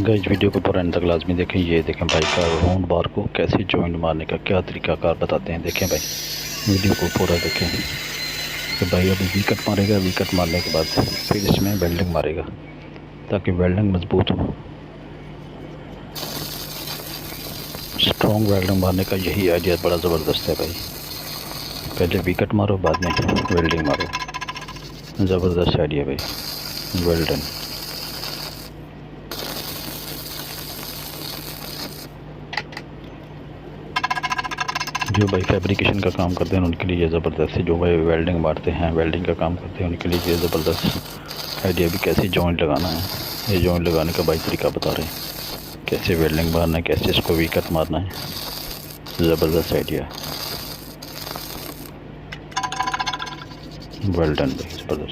Guys video को पूरा and तक लाजमी देखें। ये देखें भाई का राउंड बार को कैसे जॉइंट मारने का क्या तरीकाकार बताते हैं। देखें भाई वीडियो को पूरा देखें कि भाई अभी वी कट मारेगा। वी कट मारने के बाद फिर इसमें वेल्डिंग मारेगा ताकि वेल्डिंग मजबूत हो। स्ट्रॉन्ग वेल्डिंग मारने का यही आइडिया बड़ा ज़बरदस्त है भाई। पहले वी कट मारो बाद में वेल्डिंग मारो। ज़बरदस्त आइडिया भाई। Well done. जो भाई फैब्रिकेशन का काम करते हैं उनके लिए ये ज़बरदस्त है। जो भाई वेल्डिंग मारते हैं वेल्डिंग का काम करते हैं उनके लिए ये ज़बरदस्त आइडिया भी कैसे जॉइंट लगाना है। ये जॉइंट लगाने का भाई तरीका बता रहे हैं कैसे वेल्डिंग मारना है कैसे इसको वी कट मारना है। ज़बरदस्त आइडिया। वेल डन भाई ज़बरदस्त।